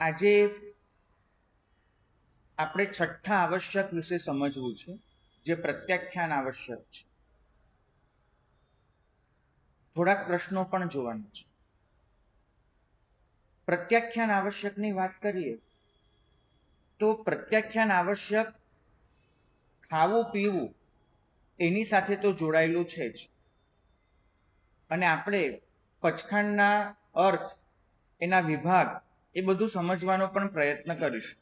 આજે આપણે છઠ્ઠા આવશ્યક વિશે સમજવું છે, જે પ્રત્યાખ્યાન આવશ્યક છે. થોડાક પ્રશ્નો પણ જોવાના છે. પ્રત્યાખ્યાન આવશ્યકની વાત કરીએ તો પ્રત્યાખ્યાન આવશ્યક ખાવું પીવું એની સાથે તો જોડાયેલું છે જ, અને આપણે પચખાંડના અર્થ, એના વિભાગ, એ બધું સમજવાનો પણ પ્રયત્ન કરીશું.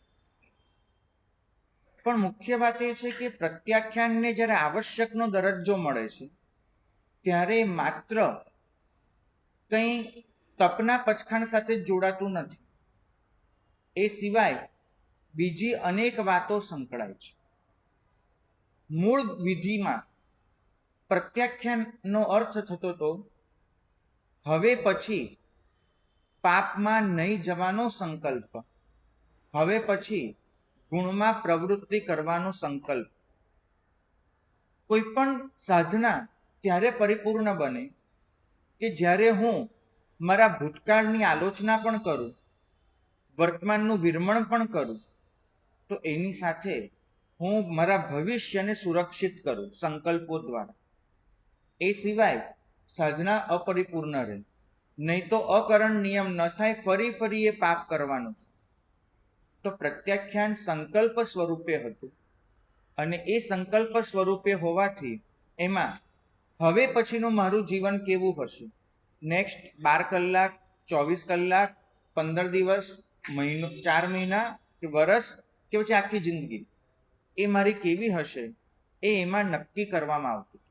પણ મુખ્ય વાત એ છે કે પ્રત્યાખ્યાનને જ્યારે આવશ્યકનો દરજ્જો મળે છે ત્યારે માત્ર કંઈ તપના પચખાંડ સાથે જ જોડાતું નથી. એ સિવાય બીજી અનેક વાતો સંકળાય છે. મૂળ વિધિમાં પ્રત્યાખ્યાનનો અર્થ થતો હતો હવે પછી પાપમાં નહીં જવાનો સંકલ્પ, હવે પછી ગુણમાં પ્રવૃત્તિ કરવાનો સંકલ્પ. કોઈ પણ સાધના ત્યારે પરિપૂર્ણ બને કે જ્યારે હું મારા ભૂતકાળની આલોચના પણ કરું, વર્તમાનનું વિરમણ પણ કરું, તો એની સાથે હું મારા ભવિષ્યને સુરક્ષિત કરું સંકલ્પો દ્વારા. એ સિવાય સાધના અપરિપૂર્ણ રહે. નહીં તો અકરણ નિયમ ન થાય, ફરી એ પાપ કરવાનું. તો પ્રત્યાખ્યાન સંકલ્પ સ્વરૂપે હતું, અને એ સંકલ્પ સ્વરૂપે હોવાથી એમાં હવે પછીનું મારું જીવન કેવું હશે, નેક્સ્ટ 12 કલાક, 24 કલાક, 15 દિવસ, મહિનો, 4 મહિના કે વર્ષ કે પછી આખી જિંદગી, એ મારી કેવી હશે એ એમાં નક્કી કરવામાં આવતું.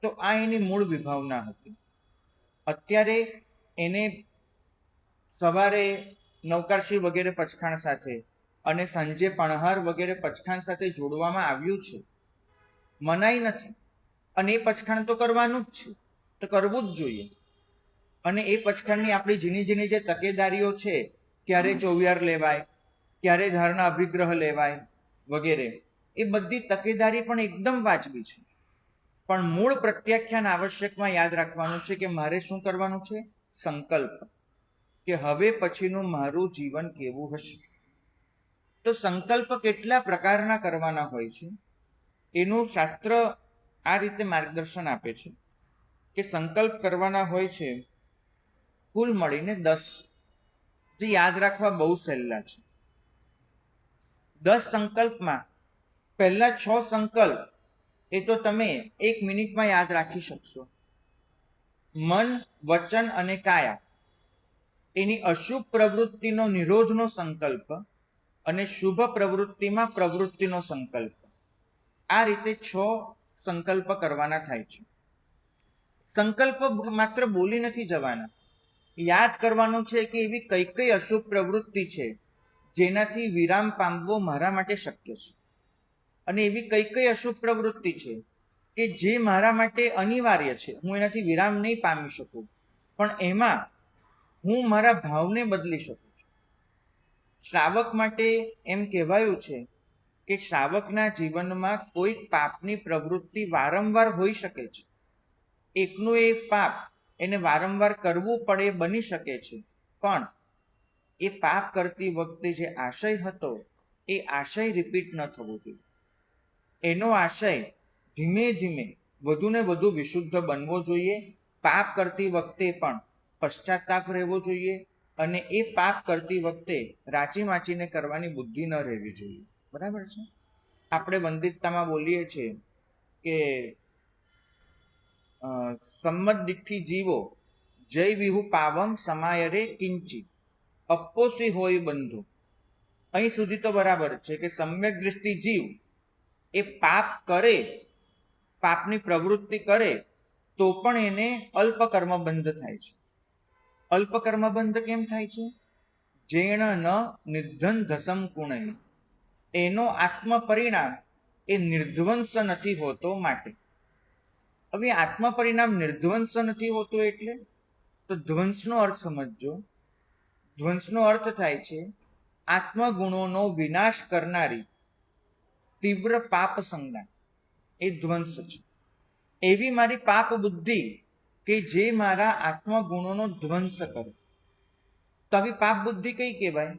તો આ એની મૂળ વિભાવના હતી. અત્યારે એને સવારે નવકારશી વગેરે પચખાણ સાથે અને સાંજે પણહાર વગેરે પચખાણ સાથે જોડવામાં આવ્યું છે. મનાઈ નથી, અને એ પચખાણ તો કરવાનું જ છે, તો કરવું જ જોઈએ. અને એ પચખાણની આપણી ઝીણી ઝીણી જે તકેદારીઓ છે, ક્યારે ચોવિયાર લેવાય, ક્યારે ધારણા અભિગ્રહ લેવાય વગેરે, એ બધી તકેદારી પણ એકદમ વાજબી છે. પણ મૂળ પ્રત્યાખ્યાન આવશ્યકમાં યાદ રાખવાનું છે કે મારે શું કરવાનું છે? સંકલ્પ, કે હવે પછીનું મારું જીવન કેવું હશે. તો સંકલ્પ કેટલા પ્રકારના કરવાના હોય છે એનું શાસ્ત્ર આ રીતે માર્ગદર્શન આપે છે કે સંકલ્પ કરવાના હોય છે કુલ મળીને 10, જે યાદ રાખવા બહુ સહેલા છે. 10 સંકલ્પમાં પહેલા 6 સંકલ્પ એ તો તમે 1 મિનિટમાં યાદ રાખી શકશો. મન, વચન અને કાયા, એની અશુભ પ્રવૃત્તિનો નિરોધનો સંકલ્પ અને શુભ પ્રવૃત્તિમાં પ્રવૃત્તિનો સંકલ્પ, આ રીતે 6 સંકલ્પ કરવાના થાય છે. સંકલ્પ માત્ર બોલી નથી જવાના, યાદ કરવાનું છે કે એવી કઈ કઈ અશુભ પ્રવૃત્તિ છે જેનાથી વિરામ પામવો મારા માટે શક્ય છે, અને એવી કઈ કઈ અશુભ પ્રવૃત્તિ છે કે જે મારા માટે અનિવાર્ય છે, હું એનાથી વિરામ નહીં પામી શકું, પણ એમાં હું મારા ભાવને બદલી શકું છું. શ્રાવક માટે એમ કહેવાયું છે કે શ્રાવકના જીવનમાં કોઈ પાપની પ્રવૃત્તિ વારંવાર હોઈ શકે છે. એકનું એક પાપ એને વારંવાર કરવું પડે બની શકે છે, પણ એ પાપ કરતી વખતે જે આશય હતો એ આશય રિપીટ ન થવો જોઈએ. એનો આશય ધીમે ધીમે વધુ ને વધુ વિશુદ્ધ બનવો જોઈએ. પાપ કરતી વખતે પણ પશ્ચાતાપ રહેવો જોઈએ, અને એ પાપ કરતી વખતે રાચી માચીને કરવાની બુદ્ધિ ન રહેવી જોઈએ. બરાબર છે? આપણે વંદિતતામાં બોલીએ છીએ કે સંમત જીવો જય વિહુ પાવમ સમાયરે કિંચી અપ્પોસી હોય બંધુ. અહીં સુધી તો બરાબર છે કે સમ્યક દૃષ્ટિ જીવ એ પાપ કરે, પાપની પ્રવૃત્તિ કરે, તો પણ એને અલ્પકર્મ બંધ થાય છે. અલ્પકર્મ બંધ કેમ થાય છે? જેણ ન નિર્ધન ધસમ કુણય, એનો આત્મ પરિણામ એ નિર્ધ્વંસ નથી હોતો માટે. હવે આત્મ પરિણામ નિર્ધ્વંસ નથી હોતો એટલે તો ધ્વંસનો અર્થ સમજજો. ધ્વંસનો અર્થ થાય છે આત્મગુણોનો વિનાશ કરનારી તીવ્ર પાપ સંજ્ઞા, એ ધ્વંસ છે. એવી મારી પાપ બુદ્ધિ કે જે મારા આત્મગુણોનો ધ્વંસ કરે. તો આવી પાપ બુદ્ધિ કઈ કહેવાય?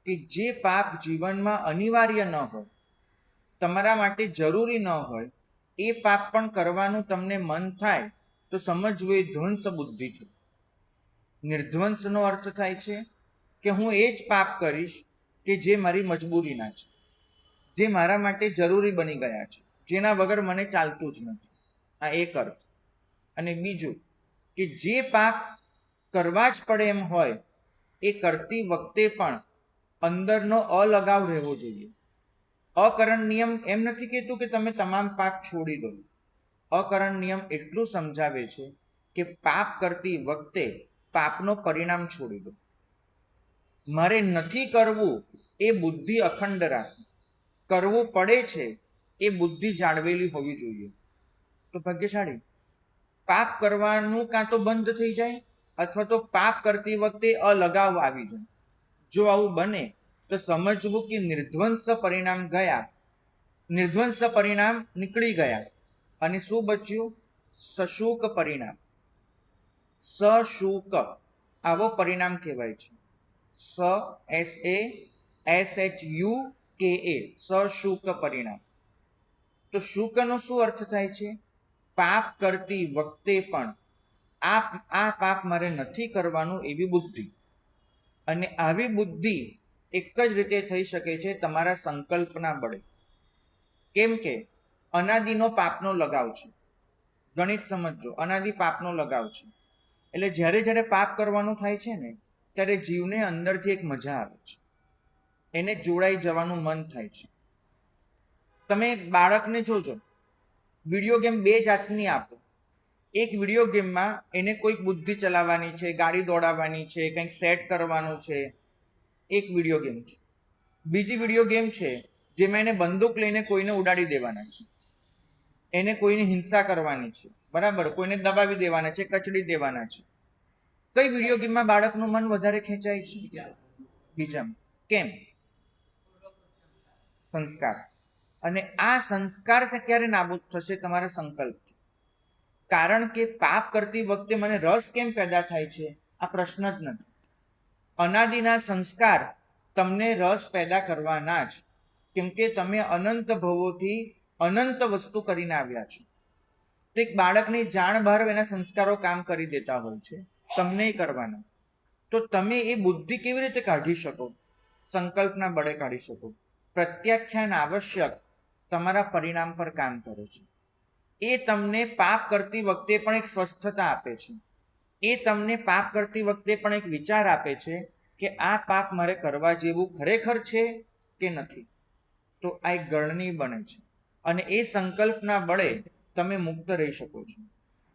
કે જે પાપ જીવનમાં અનિવાર્ય ન હોય, તમારા માટે જરૂરી ન હોય, એ પાપ પણ કરવાનું તમને મન થાય તો સમજવું એ ધ્વંસ બુદ્ધિ થઈ. નિર્ધ્વંસનો અર્થ થાય છે કે હું એ જ પાપ કરીશ કે જે મારી મજબૂરીના છે, જે મારા માટે જરૂરી બની ગયા છે, જેના વગર મને ચાલતું જ નથી. આ એક અર્થ. અને બીજું કે જે પાપ કરવા જ પડે એમ હોય એ કરતી વખતે પણ અંદરનો અલગાવ રહેવો જોઈએ. અકરણ નિયમ એમ નથી કહેતું કે તમે તમામ પાપ છોડી દો. અકરણ નિયમ એટલું સમજાવે છે કે પાપ કરતી વખતે પાપનો પરિણામ છોડી દો. મારે નથી કરવું એ બુદ્ધિ અખંડ રાખે, કરવું પડે છે એ બુદ્ધિ જાળવેલી હોવી જોઈએ. તો ભાગ્યશાળી. પાપ કરવાનું કાં તો બંધ થઈ જાય અથવા તો પાપ કરતી વખતે અલગાવ આવી જાય. જો આવું બને તો સમજવું કે નિર્ધ્વંસ પરિણામ ગયા, નિર્ધ્વંસ પરિણામ નીકળી ગયા અને શું બચ્યું? સશુક પરિણામ. સશુક આવો પરિણામ કહેવાય છે. SASHUKA સશુક પરિણામ. તો શુકનો શું અર્થ થાય છે? પાપ કરતી વખતે પણ આ પાપ મારે નથી કરવાનું એવી બુદ્ધિ. અને આવી બુદ્ધિ એક જ રીતે થઈ શકે છે, તમારા સંકલ્પના બળે. કેમ કે અનાદિનો પાપનો લગાવ છે. ગણિત સમજજો, અનાદિ પાપનો લગાવ છે. એટલે જ્યારે જ્યારે પાપ કરવાનું થાય છે ને ત્યારે જીવને અંદરથી એક મજા આવે છે, એને જોડાઈ જવાનું મન થાય છે. તમે બાળકને જોજો, વિડીયો ગેમ બે જાતની આપો. એક વિડીયો ગેમમાં એને કોઈક બુદ્ધિ ચલાવવાની છે, ગાડી દોડાવવાની છે, કંઈક સેટ કરવાનું છે, એક વિડીયો ગેમ છે. બીજી વિડીયો ગેમ છે જેમાં એને બંદૂક લઈને કોઈને ઉડાડી દેવાના છે, એને કોઈની હિંસા કરવાની છે, બરાબર, કોઈને દબાવી દેવાના છે, કચડી દેવાના છે. કઈ વિડીયો ગેમમાં બાળકનું મન વધારે ખેંચાય છે? બીજામાં. કેમ? સંસ્કાર. અને આ સંસ્કાર છે ક્યારે નાબૂદ થશે? તમારા સંકલ્પ. કારણ કે પાપ કરતી વખતે મને રસ કેમ પેદા થાય છે? આ પ્રશ્ન જ નથી. અનાદિના સંસ્કાર તમને રસ પેદા કરવાના જ, કેમ કે તમે અનંત ભવોથી અનંત વસ્તુ કરીને આવ્યા છો. તો એક બાળકની જાણ બહાર એના સંસ્કારો કામ કરી દેતા હોય છે, તમને કરવાના. તો તમે એ બુદ્ધિ કેવી રીતે કાઢી શકો? સંકલ્પના બળે કાઢી શકો. પ્રત્યાખ્યાન આવશ્યક તમારા પરિણામ પર કામ કરે છે. એ તમને પાપ કરતી વખતે પણ એક સ્વસ્થતા આપે છે. એ તમને પાપ કરતી વખતે પણ એક વિચાર આપે છે કે આ પાપ મારે કરવા જેવું ખરેખર છે કે નથી. તો આ એક ગળણી બને છે અને એ સંકલ્પના બળે તમે મુક્ત રહી શકો છો.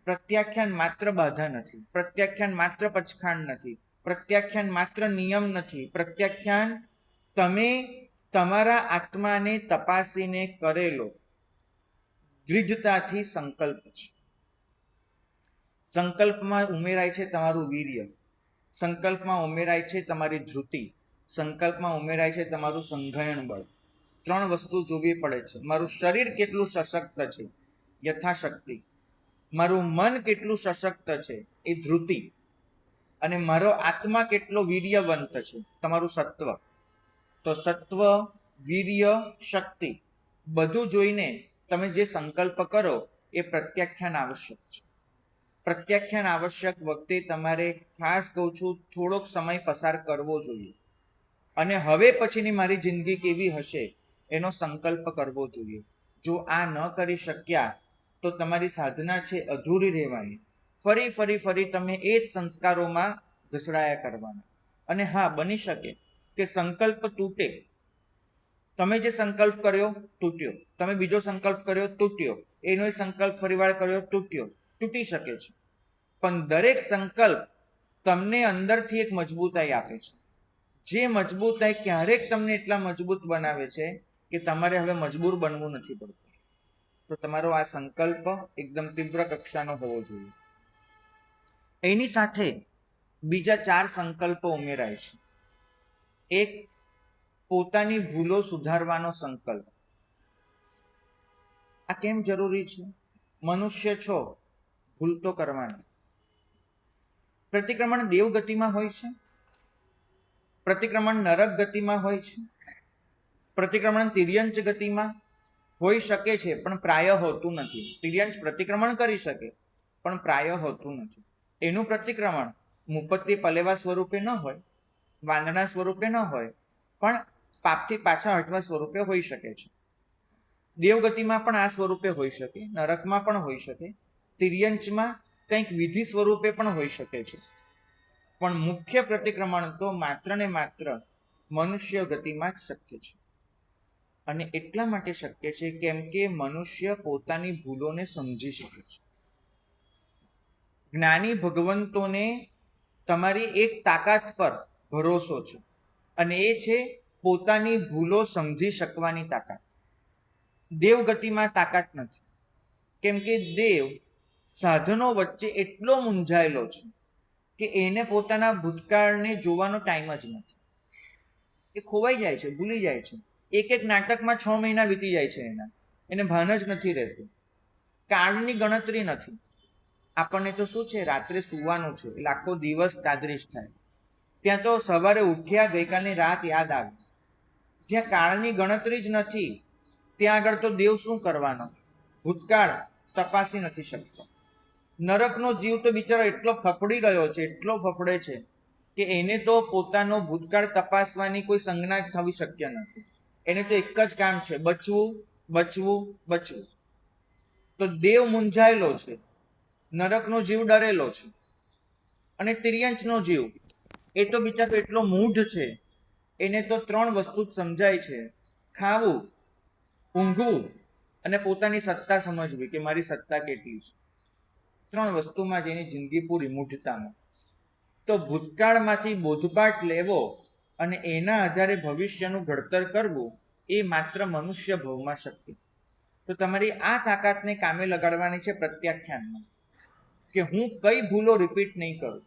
પ્રત્યાખ્યાન માત્ર બાધા નથી, પ્રત્યાખ્યાન માત્ર પચખાણ નથી, પ્રત્યાખ્યાન માત્ર નિયમ નથી. પ્રત્યાખ્યાન તમે તમારા આત્માને તપાસીને કરેલો દૃઢતાથી સંકલ્પ છે. સંકલ્પમાં ઉમેરાય છે તમારું વીર્ય, સંકલ્પમાં ઉમેરાય છે તમારી ધૃતિ, સંકલ્પમાં ઉમેરાય છે તમારું સંઘયન બળ. ત્રણ વસ્તુ જોવી પડે છે. મારું શરીર કેટલું સશક્ત છે, યથાશક્તિ. મારું મન કેટલું સશક્ત છે, એ ધૃતિ. અને મારો આત્મા કેટલો વીર્યવંત છે, તમારું સત્વ. તો સત્વ, વીર્ય, શક્તિ બધું જોઈને તમે જે સંકલ્પ કરો એ પ્રત્યાખ્યાન આવશ્યક છે. પ્રત્યાખ્યાન આવશ્યક વખતે તમારે ખાસ કહું છું, થોડોક સમય પસાર કરવો જોઈએ અને હવે પછીની મારી જિંદગી કેવી હશે એનો સંકલ્પ કરવો જોઈએ. જો આ ન કરી શક્યા તો તમારી સાધના છે અધૂરી રહેવાની. ફરી ફરી ફરી તમે એ જ સંસ્કારોમાં ઘસડાયા કરવાના. અને હા, બની શકે કે સંકલ્પ તૂટે. તમે જે સંકલ્પ કર્યો તૂટ્યો, તમે બીજો સંકલ્પ કર્યો તૂટ્યો, એનો સંકલ્પ ફરીવાર કર્યો તૂટ્યો, તૂટી શકે છે. પણ દરેક સંકલ્પ તમને અંદરથી એક મજબૂતાઈ આપે છે. જે મજબૂતાઈ ક્યારેક તમને એટલા મજબૂત બનાવે છે કે તમારે હવે મજબૂર બનવું નથી પડતું. તો તમારો આ સંકલ્પ એકદમ તીવ્ર કક્ષાનો હોવો જોઈએ. એની સાથે બીજા 4 સંકલ્પો ઉમેરાય છે. એક, પોતાની ભૂલો સુધારવાનો સંકલ્પ. આ કેમ જરૂરી છે? મનુષ્ય છો, ભૂલ તો કરવાની. પ્રતિક્રમણ દેવગતિમાં હોય છે, પ્રતિક્રમણ નરક ગતિમાં હોય છે, પ્રતિક્રમણ તિર્યંચ ગતિમાં હોઈ શકે છે, પણ પ્રાય હોતું નથી. તિર્યંચ પ્રતિક્રમણ કરી શકે પણ પ્રાય હોતું નથી. એનું પ્રતિક્રમણ મુપત્તિ પલેવા સ્વરૂપે ન હોય, વાંદણા સ્વરૂપે ન હોય, પણ પાપથી પાછા હટવા સ્વરૂપે હોઈ શકે છે. દેવગતિમાં પણ આ સ્વરૂપે હોઈ શકે, નરકમાં પણ હોઈ શકે, તિર્યંચમાં કંઈક વિધિ સ્વરૂપે પણ હોઈ શકે છે. પણ મુખ્ય પ્રતિક્રમણ તો માત્ર ને માત્ર મનુષ્ય ગતિમાં જ શક્ય છે. અને એટલા માટે શક્ય છે કેમ કે મનુષ્ય પોતાની ભૂલોને સમજી શકે છે. જ્ઞાની ભગવંતોને તમારી એક તાકાત પર ભરોસો છે, અને એ છે પોતાની ભૂલો સમજી શકવાની તાકાત. દેવગતિમાં તાકાત નથી, કેમ કે દેવ સાધનો વચ્ચે એટલો મૂંઝાયેલો છે કે એને પોતાના ભૂતકાળને જોવાનો ટાઈમ જ નથી. એ ખોવાઈ જાય છે, ભૂલી જાય છે. એક નાટકમાં 6 મહિના વીતી જાય છે, એને ભાન જ નથી રહેતું. કાળની ગણતરી નથી. આપણને તો શું છે, રાત્રે સુવાનું છે એટલે આખો દિવસ તાદરીશ થાય. ત્યાં તો સવારે ઉઠ્યા ગઈકાલની રાત યાદ આવે. જ્યાં કાળની ગણતરી જ નથી ત્યાં આગળ તો દેવ શું કરવાનો? ભૂતકાળ તપાસી નથી શકતો. નરકનો જીવ તો બિચારો એટલો ફફડી રહ્યો છે, એટલો ફફડે છે કે એને તો પોતાનો ભૂતકાળ તપાસવાની કોઈ સંજ્ઞા થવી શક્ય નથી. એને તો એક જ કામ છે, બચવું, બચવું, બચવું. તો દેવ મૂંઝાયેલો છે, નરકનો જીવ ડરેલો છે, અને તિર્યંચનો જીવ એ તો બિચારો એટલો મૂઢ છે, એને તો 3 વસ્તુ જ સમજાય છે: ખાવું, ઊંઘવું અને પોતાની સત્તા સમજવી કે મારી સત્તા કેટલી છે. 3 વસ્તુમાં જ એની જિંદગી પૂરી, મૂઢતામાં. તો ભૂતકાળમાંથી બોધપાઠ લેવો અને એના આધારે ભવિષ્યનું ઘડતર કરવું એ માત્ર મનુષ્ય ભવમાં શક્ય. તો તમારી આ તાકાતને કામે લગાડવાની છે પ્રત્યાખ્યાનમાં, કે હું કઈ ભૂલો રિપીટ નહીં કરું.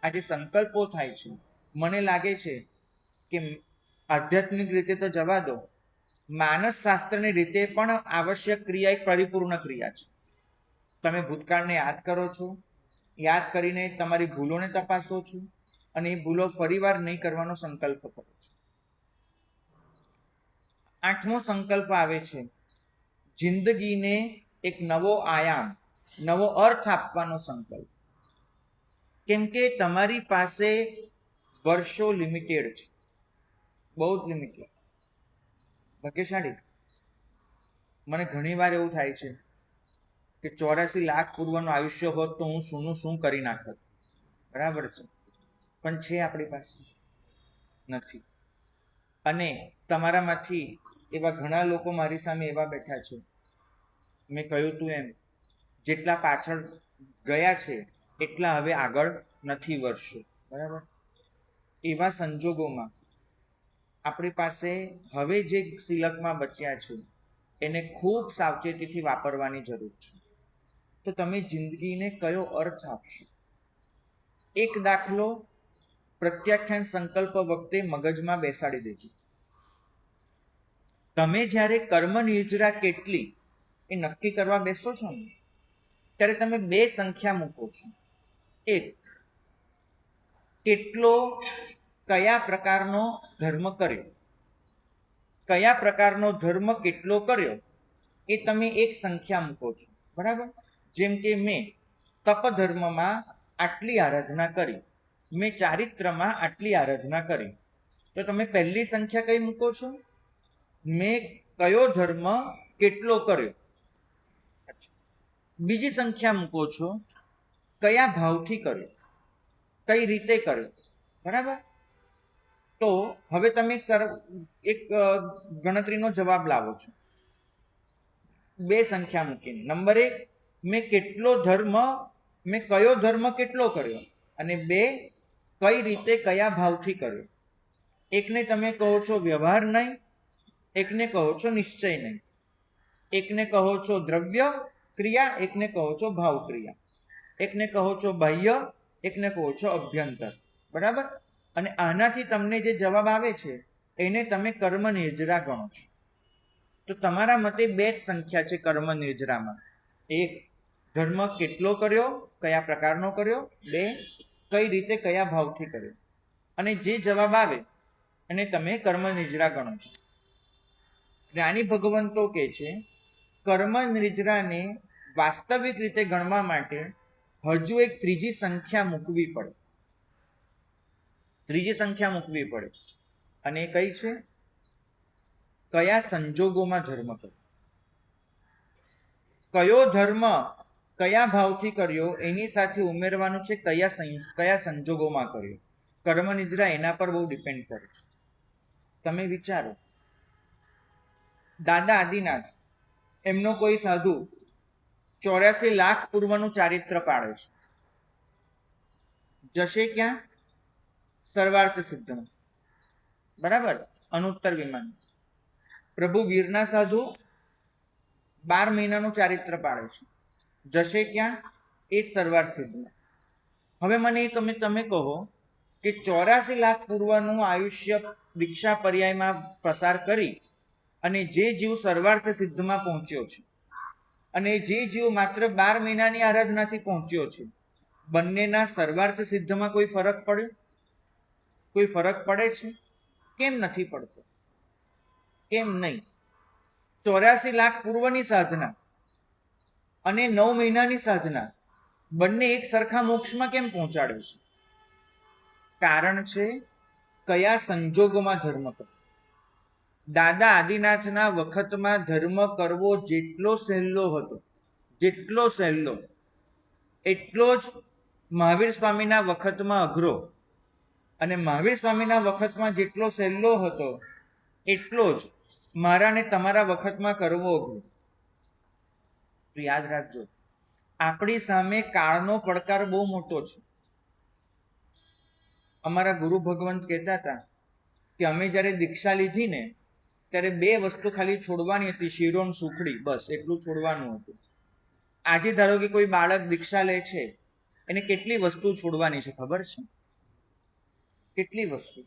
આ જે સંકલ્પો થાય છે, મને લાગે છે કે આધ્યાત્મિક રીતે તો જવા દો, માનસ શાસ્ત્રની રીતે પણ આવશ્યક ક્રિયા એક પરિપૂર્ણ ક્રિયા છે. તમે ભૂતકાળને યાદ કરો છો, યાદ કરીને તમારી ભૂલોને તપાસો છો, અને એ ભૂલો ફરીવાર નહીં કરવાનો સંકલ્પ કરો છો. 8મો સંકલ્પ આવે છે જિંદગીને એક નવો આયામ, નવો અર્થ આપવાનો સંકલ્પ. કેમ કે તમારી પાસે વર્ષો લિમિટેડ છે, બહુ જ લિમિટેડ. ભાગ્યશાળી. મને ઘણી વાર એવું થાય છે કે 84 લાખ પૂર્વનું આયુષ્ય હોત તો હું શુંનું શું કરી નાખત. બરાબર છે, પણ છે આપણી પાસે નથી. અને તમારામાંથી એવા ઘણા લોકો મારી સામે એવા બેઠા છે, મેં કહ્યું તું એમ, જેટલા પાછળ ગયા છે એટલા હવે આગળ નથી વર્ષો. બરાબર. એવા સંજોગોમાં આપણી પાસે હવે જે સિલકમાં બચ્યા છે એને ખૂબ સાવચેતીથી વાપરવાની જરૂર છે. તો તમે જિંદગીને કયો અર્થ આપશો? એક દાખલો પ્રત્યાખ્યાન સંકલ્પ વખતે મગજમાં બેસાડી દેજો. તમે જ્યારે કર્મ નિર્જરા કેટલી એ નક્કી કરવા બેસો છો ને, ત્યારે તમે 2 સંખ્યા મૂકો છો. એક, કેટલો કયા પ્રકારનો ધર્મ કર્યો, કયા પ્રકારનો ધર્મ કેટલો કર્યો એ તમે એક સંખ્યા મૂકો છો. બરાબર. જેમ કે મેં તપ ધર્મમાં આટલી આરાધના કરી, મેં ચારિત્રમાં આટલી આરાધના કરી. તો તમે પહેલી સંખ્યા કઈ મૂકો છો? મેં કયો ધર્મ કેટલો કર્યો. બીજી સંખ્યા મૂકો છો કયા ભાવથી કર્યો, કઈ રીતે કર્યો. બરાબર. તો હવે તમે એક ગણતરીનો જવાબ લાવો છો 2 સંખ્યા મૂકીને. નંબર 1, મેં કયો ધર્મ કેટલો કર્યો, અને 2, કઈ રીતે કયા ભાવથી કર્યો. એકને તમે કહો છો વ્યવહાર નહીં, એકને કહો છો નિશ્ચય નહીં. એકને કહો છો દ્રવ્ય ક્રિયા, એકને કહો છો ભાવ ક્રિયા. એકને કહો છો બાહ્ય, એકને કહો છો અભ્યંતર. બરાબર. અને આનાથી તમને જે જવાબ આવે છે એને તમે કર્મ નિર્જરા ગણો છો. તો તમારા મતે 2 જ સંખ્યા છે કર્મ નિર્જરામાં. 1, ધર્મ કેટલો કર્યો, કયા પ્રકારનો કર્યો. 2, કઈ રીતે કયા ભાવથી કર્યો. અને જે જવાબ આવે અને તમે કર્મ નિજરા ગણો છો. જ્ઞાની ભગવંતો કહે છે કર્મ નિજરાને વાસ્તવિક રીતે ગણવા માટે હજુ એક ત્રીજી સંખ્યા મૂકવી પડે. ત્રીજી સંખ્યા મૂકવી પડે અને એ કઈ છે? કયા સંજોગોમાં ધર્મ કર્યો, કયો ધર્મ કયા ભાવથી કર્યો એની સાથે ઉમેરવાનું છે કયા સંજોગોમાં કર્યો. કર્મ નિજરા એના પર બહુ ડિપેન્ડ કરે છે. તમે વિચારો, દાદા આદિનાથ એમનો કોઈ સાધુ 84 લાખ પૂર્વનું ચારિત્ર પાડે છે, જશે ક્યાં? સર્વાર્થ સિદ્ધમાં, બરાબર, અનુત્તર વિમાન. પ્રભુ વીરના સાધુ 12 મહિનાનું ચારિત્ર પાડે છે, જશે ક્યાં? એ જ સર્વાર્થ સિદ્ધમાં. હવે મને તમે કહો કે 84 લાખ પૂર્વનું આયુષ્ય દીક્ષા પર્યાયમાં પસાર કરી અને જે જીવ સર્વાર્થ સિદ્ધમાં પહોંચ્યો છે અને જે જીવ માત્ર 12 મહિનાની આરાધનાથી પહોંચ્યો છે, બંનેના સર્વાર્થ સિદ્ધમાં કોઈ ફરક પડ્યો? કોઈ ફરક પડે છે? કેમ નથી પડતો? કેમ નહીં? 84 લાખ પૂર્વની સાધના અને 9 મહિનાની સાધના બંને એક સરખા મોક્ષમાં કેમ પહોંચાડે છે? કારણ છે કયા સંજોગોમાં ધર્મ કરવો. દાદા આદિનાથના વખતમાં ધર્મ કરવો જેટલો સહેલો હતો, જેટલો સહેલો, એટલો જ મહાવીર સ્વામીના વખતમાં અઘરો, અને મહાવીર સ્વામીના વખતમાં જેટલો સહેલો હતો એટલો જ મારા ને તમારા વખતમાં કરવો અઘરો. તો યાદ રાખજો, આપણી સામે કાળનો પડકાર બહુ મોટો છે. અમારા ગુરુ ભગવંત કહેતા હતા કે અમે જ્યારે દીક્ષા લીધી ને ત્યારે 2 વસ્તુ ખાલી છોડવાની હતી, શિરોન સુખડી, બસ એટલું છોડવાનું હતું. આજે ધારો કે કોઈ બાળક દીક્ષા લે છે, એને કેટલી વસ્તુ છોડવાની છે ખબર છે? કેટલી વસ્તુ?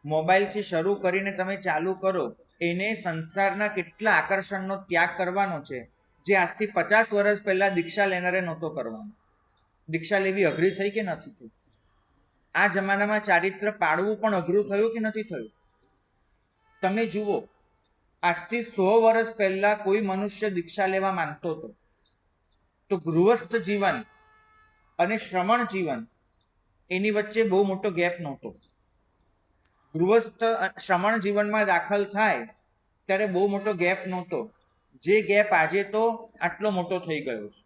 મોબાઈલથી શરૂ કરીને તમે ચાલુ કરો, એને સંસારના કેટલા આકર્ષણનો ત્યાગ કરવાનો છે, જે આજથી 50 વર્ષ પહેલા દીક્ષા લેનારે નહોતો કરવાનો. દીક્ષા લેવી અઘરી થઈ કે નથી થઈ? આ જમાનામાં ચારિત્ર પાડવું પણ અઘરું થયું કે નથી થયું? તમે જુઓ, આજથી 100 વર્ષ પહેલા કોઈ મનુષ્ય દીક્ષા લેવા માંગતો હતો તો ગૃહસ્થ જીવન અને શ્રમણ જીવન એની વચ્ચે બહુ મોટો ગેપ નહોતો. ગૃહસ્થ શ્રમણ જીવનમાં દાખલ થાય ત્યારે બહુ મોટો ગેપ નહોતો, જે ગેપ આજે તો આટલો મોટો થઈ ગયો છે.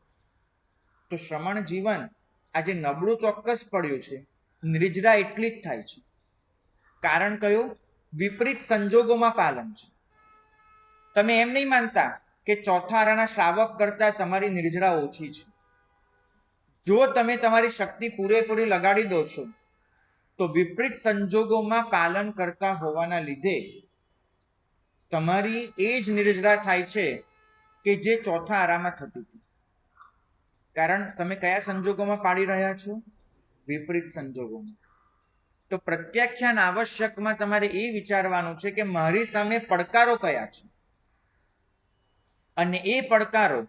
તો શ્રમણ જીવન આજે નબળું ચોક્કસ પડ્યું છે, નિર્જરા એટલી જ થાય છે. કારણ કયું? વિપરીત સંજોગોમાં પાલન છે. તમે એમ નહીં માનતા કે ચોથા આરાના શ્રાવક કરતા તમારી નિર્જરા ઓછી છે. જો તમે તમારી શક્તિ પૂરેપૂરી લગાડી દો છો તો વિપરીત સંજોગોમાં પાલન કરતા હોવાના લીધે તમારી એ જ નિર્જરા થાય છે કે જે ચોથા આરામાં થતી હતી. કારણ તમે કયા સંજોગોમાં પાડી રહ્યા છો? વિપરીત સંજોગોમાં. તો પ્રત્યાખ્યાન આવશ્યકમાં તમારે એ વિચારવાનું છે કે મારી સામે પડકારો કયા છે અને એ પડકારો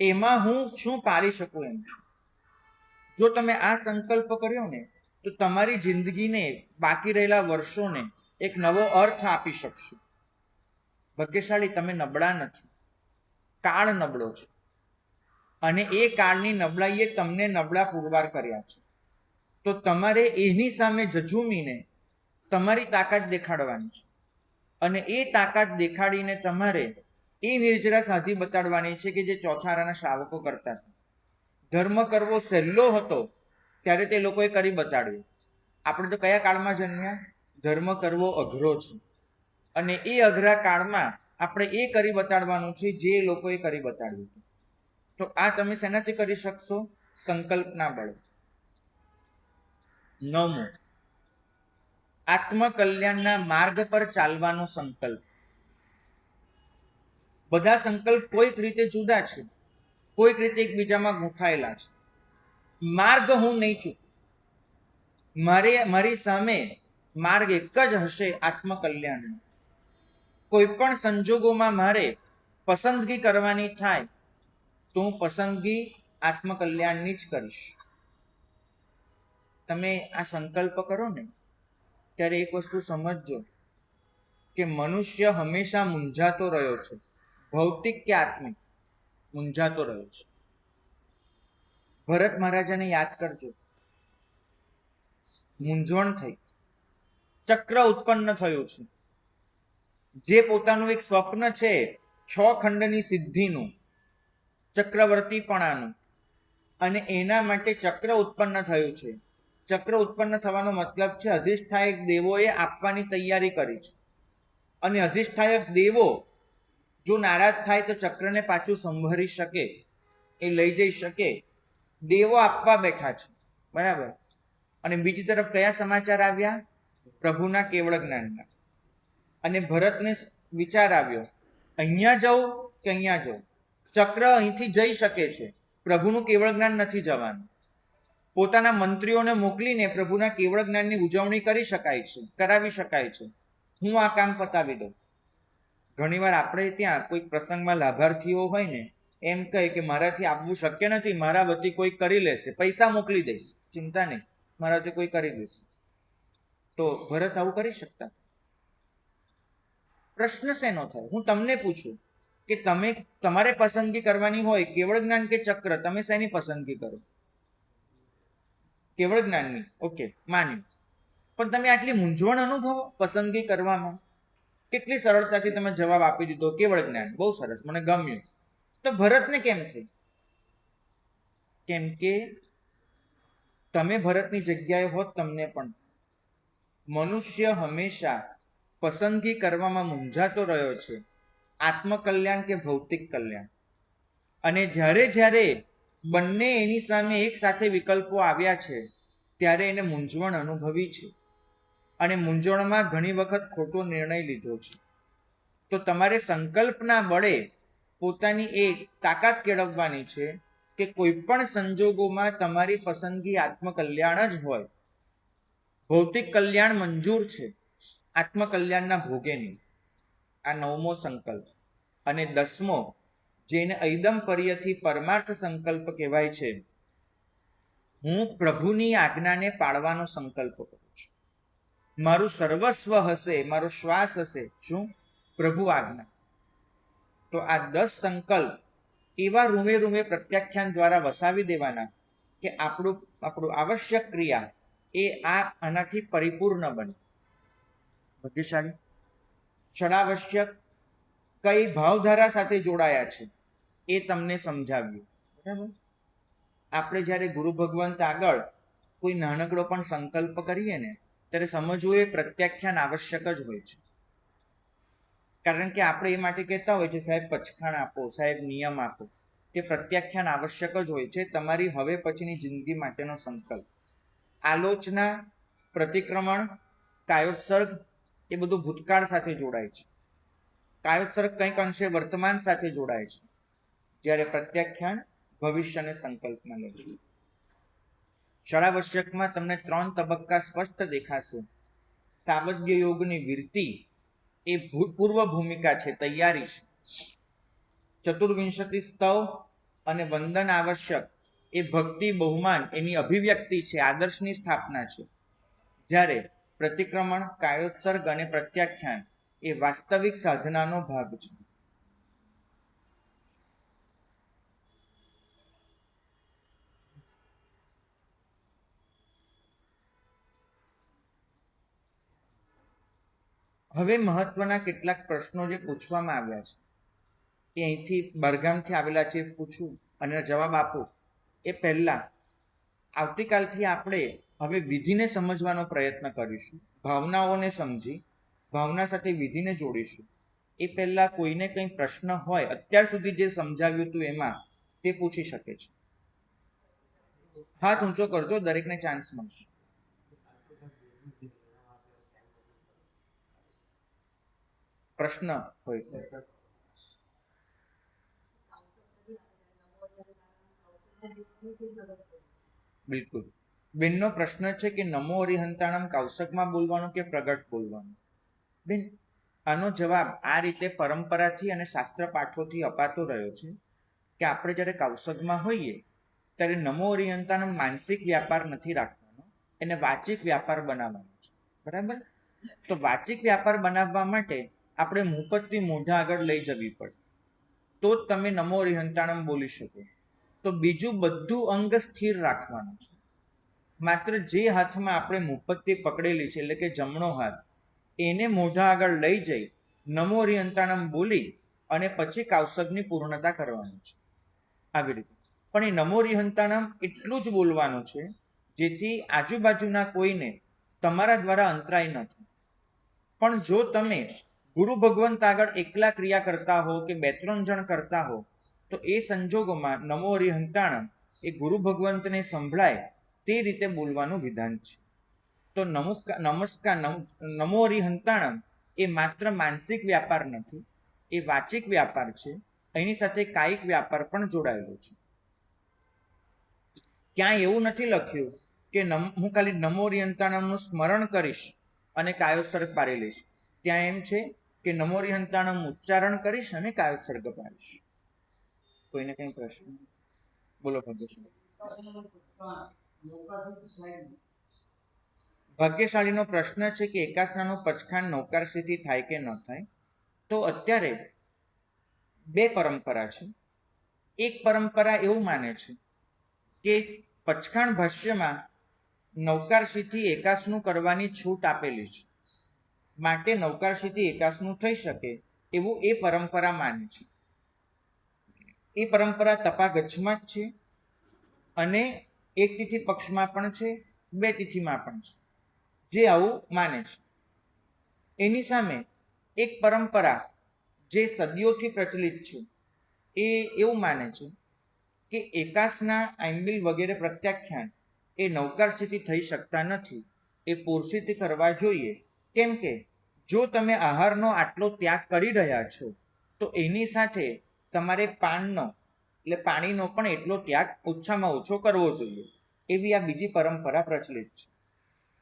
એમાં હું શું પાડી શકું એમ છું. જો તમે આ સંકલ્પ કર્યો ને તો તમારી જિંદગીને, બાકી રહેલા વર્ષોને એક નવો અર્થ આપી શકશો. ભાગ્યશાળી તમે નબળા નથી, કાળ નબળો છે અને એ કાળની નબળાઈએ તમને નબળા પુરવાર કર્યા છે. તો તમારે એની સામે ઝઝૂમીને તમારી તાકાત દેખાડવાની છે અને એ તાકાત દેખાડીને તમારે એ નિર્જરા સાધી બતાડવાની છે કે જે ચોથા આરાના શ્રાવકો કરતા હતા. ધર્મ કરવો સહેલો હતો ત્યારે તે લોકોએ કરી બતાડ્યું. આપણે તો કયા કાળમાં જન્મ્યા? ધર્મ કરવો અઘરો છે અને એ અઘરા કાળમાં આપણે એ કરી બતાડવાનું છે જે લોકોએ કરી બતાડ્યું. તો આ તમે શેનાથી કરી શકશો? સંકલ્પના બળે. 9, આત્મકલ્યાણના માર્ગ પર ચાલવાનો સંકલ્પ. બધા સંકલ્પ કોઈક રીતે જુદા છે, કોઈક રીતે એકબીજામાં ગૂંથાયેલા છે. માર્ગ હું નહીં ચૂકું. મારી સામે માર્ગ એક જ હશે, આત્મકલ્યાણનો. કોઈ પણ સંજોગોમાં મારે પસંદગી કરવાની થાય તો હું પસંદગી આત્મકલ્યાણની જ કરીશ. તમે આ સંકલ્પ કરો ને ત્યારે એક વસ્તુ સમજજો કે મનુષ્ય હંમેશા મૂંઝાતો રહ્યો છે, ભૌતિક કે આત્મિક મૂંઝાતો રહ્યો છે. ભરત મહારાજાને યાદ કરજો, મૂંઝવણ થઈ, ચક્ર ઉત્પન્ન થયું છે. જે પોતાનું એક સ્વપ્ન છે 6 ખંડની સિદ્ધિનું, ચક્રવર્તીપણાનું, અને એના માટે ચક્ર ઉત્પન્ન થયું છે. ચક્ર ઉત્પન્ન થવાનો મતલબ છે અધિષ્ઠાયક દેવોએ આપવાની તૈયારી કરી છે, અને અધિષ્ઠાયક દેવો જો નારાજ થાય તો ચક્રને પાછું સંભરી શકે, એ લઈ જઈ શકે. દેવો આપવા બેઠા છે, બરાબર. અને બીજી તરફ કયા સમાચાર આવ્યા? પ્રભુના કેવળ જ્ઞાનના. અને ભરતને વિચાર આવ્યો, અહીંયા જવું કે અહીંયા જવું? ચક્ર અહીંથી જઈ શકે છે, પ્રભુનું કેવળ જ્ઞાન નથી જવાનું. પોતાના મંત્રીઓને મોકલીને પ્રભુના કેવળ જ્ઞાનની ઉજવણી કરી શકાય છે, કરાવી શકાય છે. હું આ કામ પતાવી દઉં. ઘણીવાર આપણે ત્યાં કોઈ પ્રસંગમાં લાભાર્થીઓ હોય ને, એમ કહે કે મારાથી આવવું શક્ય નથી, મારા વતી કોઈ કરી લેશે, પૈસા મોકલી દઈશ, ચિંતા નહીં, મારા વતી કોઈ કરી દેશે. તો ભરત આવું કરી શકતા? પ્રશ્ન શેનો થાય? હું તમને પૂછું કે તમારે પસંદગી કરવાની હોય કેવળ જ્ઞાન કે ચક્ર, તમે શેની પસંદગી કરો? કેવળ જ્ઞાનની. ઓકે, માન્યું. પણ તમે આટલી મૂંઝવણ અનુભવો પસંદગી કરવામાં? કેટલી સરળતાથી તમે જવાબ આપી દીધો કેવળ જ્ઞાન, બહુ સરસ, મને ગમ્યું. તો ભરતને કેમ થઈ? કેમ કે તમે ભરતની જગ્યાએ હોત તમને પણ. મનુષ્ય હંમેશા પસંદગી કરવામાં મૂંઝાતો રહ્યો છે, આત્મકલ્યાણ કે ભૌતિક કલ્યાણ. અને જ્યારે બંને એની સામે એક સાથે વિકલ્પો આવ્યા છે, ત્યારે એને મૂંઝવણ અનુભવી છે, અને મૂંઝવણમાં ઘણી વખત ખોટો નિર્ણય લીધો છે. તો તમારે સંકલ્પના બળે પોતાની એક તાકાત કેળવવાની છે કે કોઈ પણ સંજોગોમાં તમારી પસંદગી આત્મકલ્યાણ જ હોય. ભૌતિક કલ્યાણ મંજૂર છે, આત્મકલ્યાણના ભોગે નહીં. આ 9મો સંકલ્પ. અને 10મો, જેને ઐદમપર્યથી પરમાર્થ સંકલ્પ કહેવાય છે, હું પ્રભુની આજ્ઞાને પાળવાનો સંકલ્પ કરું છું. મારું સર્વસ્વ હશે, મારો શ્વાસ હશે શું? પ્રભુ આજ્ઞા. તો આ 10 સંકલ્પ એવા રૂમે પ્રત્યાખ્યાન દ્વારા વસાવી દેવાના કે આપણું આવશ્યક ક્રિયા એ આનાથી પરિપૂર્ણ બને. બુદ્ધિશાળી. ક્ષણાવશ્યક કઈ ભાવધારા સાથે જોડાયા છે એ તમને સમજાવ્યું, બરાબર. આપણે જ્યારે ગુરુ ભગવંત આગળ કોઈ નાનકડો પણ સંકલ્પ કરીએ ને, ત્યારે સમજવું એ પ્રત્યાખ્યાન આવશ્યક જ હોય છે. કારણ કે આપણે એ માટે કહેતા હોય છે સાહેબ પચખાણ આપો, સાહેબ નિયમ આપો. તે પ્રત્યાખ્યાન આવશ્યક જ હોય છે, તમારી હવે પછીની જિંદગી માટેનો સંકલ્પ. આલોચના, પ્રતિક્રમણ, કાયોત્સર્ગ એ બધું ભૂતકાળ સાથે જોડાય છે. કાયોત્સર્ગ કંઈક અંશે વર્તમાન સાથે જોડાય છે, જ્યારે પ્રત્યાખ્યાન ભવિષ્યને સંકલ્પમાં લે છે. ક્ષણાવશ્યકમાં તમને 3 તબક્કા સ્પષ્ટ દેખાશે. સાવધ્ય યોગની વિરતિ એ ભૂતપૂર્વ ભૂમિકા છે, તૈયારી છે. ચતુર્વિંશતિ સ્તવ અને વંદન આવશ્યક એ ભક્તિ બહુમાન એની અભિવ્યક્તિ છે, આદર્શની સ્થાપના છે. જ્યારે પ્રતિક્રમણ, કાયોત્સર્ગ અને પ્રત્યાખ્યાન એ વાસ્તવિક સાધનાનો ભાગ છે. હવે મહત્વના કેટલાક પ્રશ્નો જે પૂછવામાં આવ્યા છે એ અહીંથી બરગામથી આવેલા છે, પૂછું અને જવાબ આપું એ પહેલા આવતીકાલથી આપણે હવે વિધિને સમજવાનો પ્રયત્ન કરીશું. ભાવનાઓને સમજી ભાવના સાથે વિધિને જોડીશું. એ પહેલા કોઈને કંઈ પ્રશ્ન હોય અત્યાર સુધી જે સમજાવ્યું હતું એમાં, તે પૂછી શકે છે. હાથ ઊંચો કરજો, દરેકને ચાન્સ મળશે. પ્રશ્ન હોય બિલકુલ. બેનનો પ્રશ્ન છે કે નમો અરિહંતાણમ કૌશકમાં બોલવાનું કે પ્રગટ બોલવાનું? બેન, આનો જવાબ આ રીતે પરંપરાથી અને શાસ્ત્ર પાઠોથી અપાતો રહ્યો છે કે આપણે જ્યારે કૌશકમાં હોઈએ ત્યારે નમો અરિહંતાણમ માનસિક વ્યાપાર નથી રાખવાનો, એને વાચિક વ્યાપાર બનાવવાનો છે. બરાબર. તો વાચિક વ્યાપાર બનાવવા માટે આપણે મુપત્તિ મોઢા આગળ લઈ જવી પડે, તો જ તમે નમો અરિહંતાણમ બોલી શકો. તો બીજું બધું અંગ સ્થિર રાખવાનું છે. માત્ર જે હાથમાં આપણે મુપત્તિ પકડેલી છે, એટલે કે જમણો હાથ, એને મોઢા આગળ લઈ જઈ નમો અરિહંતાણમ બોલી અને પછી કાવસગની પૂર્ણતા કરવાની છે. આવી રીતે. પણ એ નમો અરિહંતાણમ એટલું જ બોલવાનું છે જેથી આજુબાજુના કોઈને તમારા દ્વારા અંતરાય ન થાય. પણ જો તમે ગુરુ ભગવંત આગળ એકલા ક્રિયા કરતા હો કે 2-3 જણ કરતા હો, તો એ સંજોગોમાં નમો અરિહંતાણમ એ ગુરુ ભગવંતને સંભળાય તે રીતે બોલવાનું વિધાન છે. તો નમો અરિહંતાણમ એ માત્ર માનસિક વ્યાપાર નથી, એ વાચિક વ્યાપાર છે. એની સાથે કાયિક વ્યાપાર પણ જોડાયેલો છે. ક્યાંય એવું નથી લખ્યું કે હું ખાલી નમો અરિહંતાણમનું સ્મરણ કરીશ અને કાયોત્સર્ગ પાડી લઈશ. ત્યાં એમ છે કે નમો અરિહંતાણમ ઉચ્ચારણ કરીશ અને કાયોત્સર્ગ પાડીશ. કોઈને કઈ પ્રશ્ન? બોલો ભાગ્યશાળીનો પ્રશ્ન છે કે એકાસનાનું પચખાણ નૌકારસીથી થાય કે ન થાય. તો અત્યારે 2 પરંપરા છે. એક પરંપરા એવું માને છે કે પચખાણ ભાષ્યમાં નૌકારસીથી એકાસનું કરવાની છૂટ આપેલી છે, માટે નૌકારસીથી એકાસનું થઈ શકે એવું એ પરંપરા માને છે. એ પરંપરા તપાગચ્છમાં જ છે અને એક તિથિ પક્ષમાં પણ છે, 2 તિથિમાં પણ છે, જે આવું માને છે. એની સામે એક પરંપરા જે સદીઓથી પ્રચલિત છે એ એવું માને છે કે એકાસના આંબિલ વગેરે પ્રત્યાખ્યાન એ નૌકારસીથી થઈ શકતા નથી, એ પૂરસીથી કરવા જોઈએ. કેમ કે જો તમે આહારનો આટલો ત્યાગ કરી રહ્યા છો તો એની સાથે તમારે પાનનો એટલે પાણીનો પણ એટલો ત્યાગ ઓછામાં ઓછો કરવો જોઈએ. એવી આ બીજી પરંપરા પ્રચલિત છે.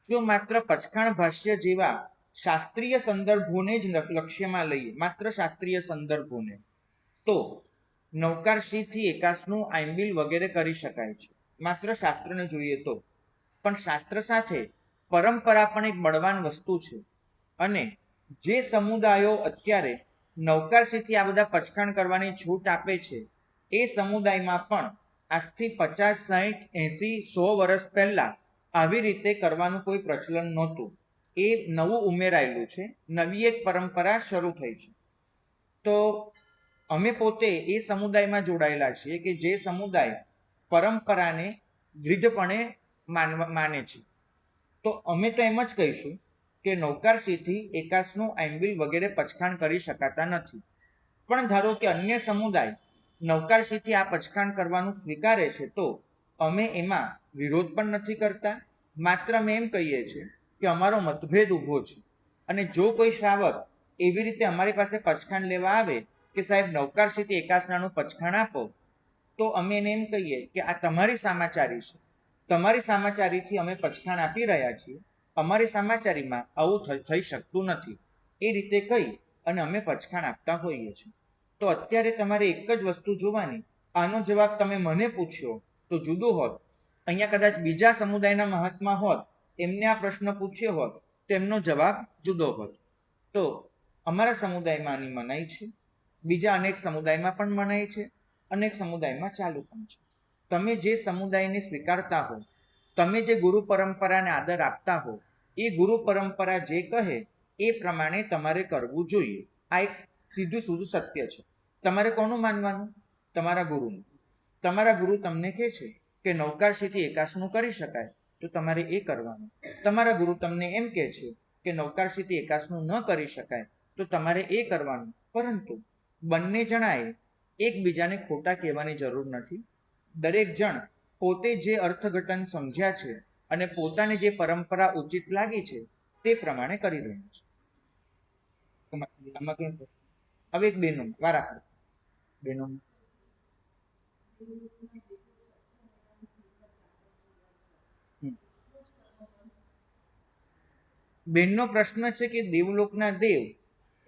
જો માત્ર પચખાણ ભાષ્ય જેવા શાસ્ત્રીય સંદર્ભોને જ લક્ષ્યમાં લઈએ, માત્ર શાસ્ત્રીય સંદર્ભોને, તો નૌકારસીથી એકાસનું આંબિલ વગેરે કરી શકાય છે, માત્ર શાસ્ત્રને જોઈએ તો. પણ શાસ્ત્ર સાથે પરંપરા પણ એક બળવાન વસ્તુ છે. અને જે સમુદાયો અત્યારે નૌકારસીથી આ બધા પચખાણ કરવાની છૂટ આપે છે, એ સમુદાયમાં પણ આજથી 50, 60, 80, 100 વર્ષ પહેલા આવી રીતે કરવાનું કોઈ પ્રચલન નહોતું. એ નવું ઉમેરાયેલું છે, નવી એક પરંપરા શરૂ થઈ છે. તો અમે પોતે એ સમુદાયમાં જોડાયેલા છીએ કે જે સમુદાય પરંપરાને દૃઢપણે માને છે. તો અમે તો એમ જ કહીશું કે નૌકારસીથી એકાસનું આંબિલ વગેરે પચખાણ કરી શકાતા નથી. પણ ધારો કે અન્ય સમુદાય નૌકારસીથી આ પચખાણ કરવાનું સ્વીકારે છે, તો અમે એમાં વિરોધ પણ નથી કરતા. માત્ર અમે એમ કહીએ છીએ કે અમારો મતભેદ ઊભો છે, અને જો કોઈ શ્રાવક એવી રીતે અમારી પાસે પચખાણ લેવા આવે કે સાહેબ નૌકારસીથી એકાસનાનું પચખાણ આપો, તો અમે એને એમ કહીએ કે આ તમારી સામાચારી છે, તમારી સામાચારીથી અમે પચખાણ આપી રહ્યા છીએ, અમારી સામાચારીમાં આવું થઈ શકતું નથી. એ રીતે કહી અને અમે પચખાણ આપતા હોઈએ છીએ. તો અત્યારે તમારે એક જ વસ્તુ જોવાની, આનો જવાબ તમે મને પૂછ્યો તો જુદો હોત, અહીંયા કદાચ બીજા સમુદાયના મહાત્મા હોત, એમને આ પ્રશ્ન પૂછ્યો હોત તો એમનો જવાબ જુદો હોત. તો અમારા સમુદાયમાં આની મનાઈ છે, બીજા અનેક સમુદાયમાં પણ મનાઈ છે, અનેક સમુદાયમાં ચાલુ પણ છે. તમે જે સમુદાયને સ્વીકારતા હો, તમે જે ગુરુ પરંપરાને આદર આપતા હો, એ ગુરુ પરંપરા જે કહે એ પ્રમાણે તમારે કરવું જોઈએ. આ એક સીધું સત્ય છે. તમારે કોનું માનવાનું? તમારા ગુરુનું. તમારા ગુરુ તમને કહે છે કે નૌકારસીથી એકાસનું કરી શકાય, તો તમારે એ કરવાનું. તમારા ગુરુ તમને એમ કહે છે કે નૌકારસીથી એકાસનું ન કરી શકાય, તો તમારે એ કરવાનું. પરંતુ બંને જણાએ એકબીજાને ખોટા કહેવાની જરૂર નથી. દરેક જણ પોતે જે અર્થઘટન સમજ્યા છે અને પોતાને જે પરંપરા ઉચિત લાગી છે તે પ્રમાણે કરી રહ્યું છે. હવે એક બેનો વારાફર બેનો બેનનો પ્રશ્ન છે કે દેવલોકના દેવ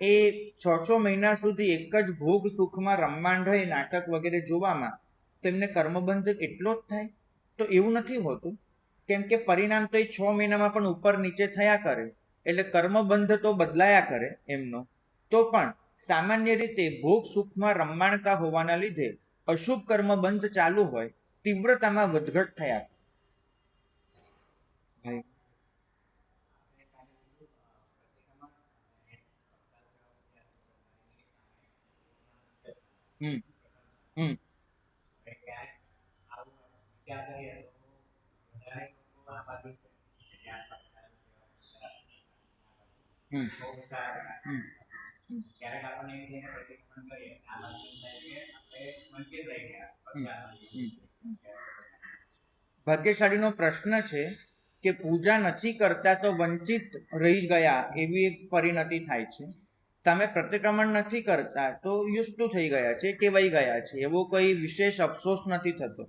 એ 6 મહિના સુધી એક જ ભોગ સુખમાં રમમાંડ હોય, નાટક વગેરે જોવામાં તેમને કર્મબંધ એટલો જ થાય? તો એવું નથી હોતું, કેમ કે પરિણામ તો એ 6 મહિનામાં પણ ઉપર નીચે થયા કરે. એટલે કર્મબંધ તો બદલાયા કરે એમનો, તો પણ સામાન્ય રીતે ભોગ સુખમાં રમમાણતા હોવાના લીધે અશુભ કર્મ બંધ ચાલુ હોય, તીવ્રતામાં વધઘટ થયા. હમ હમ હમ ભાગ્યશાળીનો પ્રશ્ન છે કે પૂજા નથી કરતા તો વંચિત રહી ગયા એવી એક પરિણતિ થાય છે. સામે પ્રતિક્રમણ નથી કરતા તો યુસ્ટ થઈ ગયા છે, ટેવાઈ ગયા છે, એવો કોઈ વિશેષ અફસોસ નથી થતો.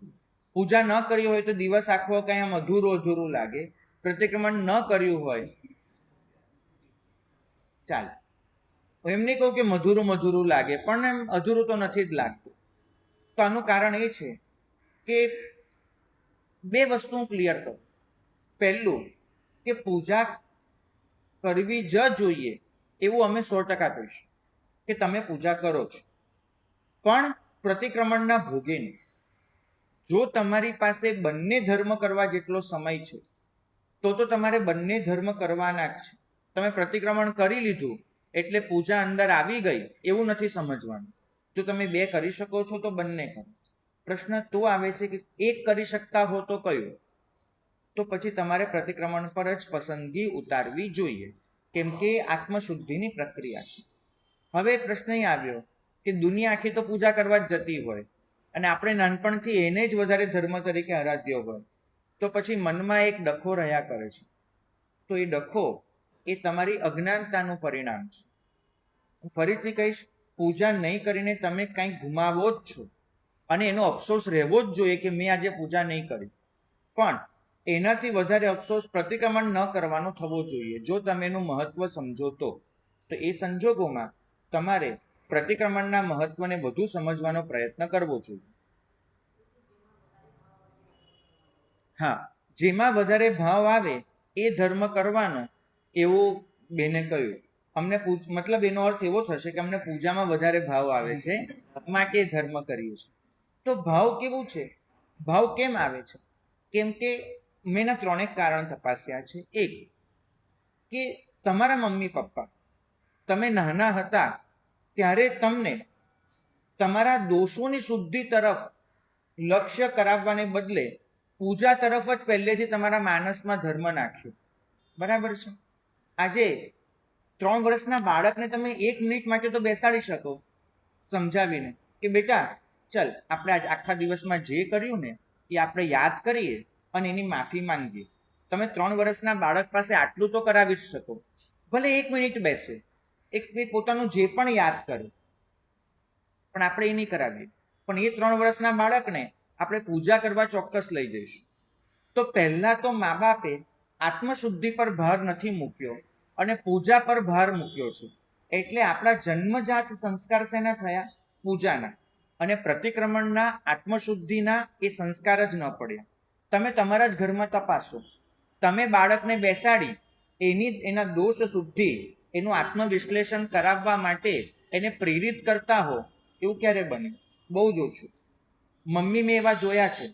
પૂજા ન કરી હોય તો દિવસ આખો કઈ આમ અધૂરું અધૂરું લાગે, પ્રતિક્રમણ ન કર્યું હોય ચાલે, એમ નહીં કહું કે મધુરું મધુરું લાગે, પણ એમ અધૂરું તો નથી જ લાગતું. તો આનું કારણ એ છે કે બે વસ્તુ હું ક્લિયર કરું. પહેલું કે પૂજા કરવી જ જોઈએ એવું અમે 100% કહીશું કે તમે પૂજા કરો છો, પણ પ્રતિક્રમણના ભોગે નહીં. જો તમારી પાસે બંને ધર્મ કરવા જેટલો સમય છે તો તમારે બંને ધર્મ કરવાના જ છે. તમે પ્રતિક્રમણ કરી લીધું એટલે પૂજા અંદર આવી ગઈ એવું નથી સમજવાનું. જો તમે બે કરી શકો છો તો બંને કરો. પ્રશ્ન તો આવે છે કે એક કરી શકતા હો તો કયું? તો પછી તમારે પ્રતિક્રમણ પર જ પસંદગી ઉતારવી જોઈએ, કેમ કે આત્મશુદ્ધિની પ્રક્રિયા છે. હવે પ્રશ્ન એ આવ્યો કે દુનિયા આખી તો પૂજા કરવા જ જતી હોય અને આપણે નાનપણથી એને જ વધારે ધર્મ તરીકે આરાધ્યો હોય, તો પછી મનમાં એક ડખો રહ્યા કરે છે. તો એ ડખો એ તમારી અજ્ઞાનતાનું પરિણામ છે. હું ફરીથી કહીશ, પૂજા નહીં કરીને તમે કંઈક ગુમાવો જ છો અને એનો અફસોસ રહેવો જ જોઈએ કે મેં આજે પૂજા નહીં કરી. પણ એનાથી વધારે અફસોસ પ્રતિક્રમણ ન કરવાનો થવો જોઈએ જો તમે એનું મહત્વ સમજો તો. એ સંજોગોમાં તમારે પ્રતિક્રમણના મહત્વને વધુ સમજવાનો પ્રયત્ન કરવો જોઈએ. હા, જેમાં વધારે ભાવ આવે એ ધર્મ કરવાનો એવું બેને કહ્યું. અમને મતલબ એનો અર્થ એવો થશે કે અમને પૂજામાં વધારે ભાવ આવે છે માટે ધર્મ કરીએ છીએ. તો ભાવ કેવું છે? ભાવ કેમ આવે છે? કેમ કે મેં ત્રણેક કારણ તપાસ્યા છે. એક કે તમારા મમ્મી પપ્પા તમે નાના હતા ત્યારે તમને તમારા દોષોની શુદ્ધિ તરફ લક્ષ્ય કરાવવાને બદલે પૂજા તરફ જ પહેલેથી તમારા માનસમાં ધર્મ નાખ્યો. બરાબર છે? આજે 3 વર્ષના બાળકને તમે 1 મિનિટ માટે તો બેસાડી શકો સમજાવીને કે બેટા ચલ આપણે આજ આખા દિવસમાં જે કર્યું ને એ આપણે યાદ કરીએ અને એની માફી માંગીએ. તમે 3 વર્ષના બાળક પાસે આટલું તો કરાવી જ શકો. ભલે 1 મિનિટ બેસે, એક પોતાનું જે પણ યાદ કરે, પણ આપણે એ નહીં કરાવીએ. પણ એ 3 વર્ષના બાળકને આપણે પૂજા કરવા ચોક્કસ લઈ જઈશું. તો પહેલા તો મા બાપે આત્મશુદ્ધિ પર ભાર નથી મૂક્યો અને પૂજા પર ભાર મૂક્યો છે. એટલે આપણા જન્મજાત સંસ્કાર શેના થયા? પૂજાના. અને પ્રતિક્રમણના આત્મશુદ્ધિના એ સંસ્કાર જ ન પડ્યા. તમે તમારા જ ઘરમાં તપાસો, તમે બાળકને બેસાડી એના દોષ શુદ્ધિ, એનું આત્મવિશ્લેષણ કરાવવા માટે એને પ્રેરિત કરતા હો એવું ક્યારે બને? બહુ જ ઓછું. મમ્મી મેં એવા જોયા છે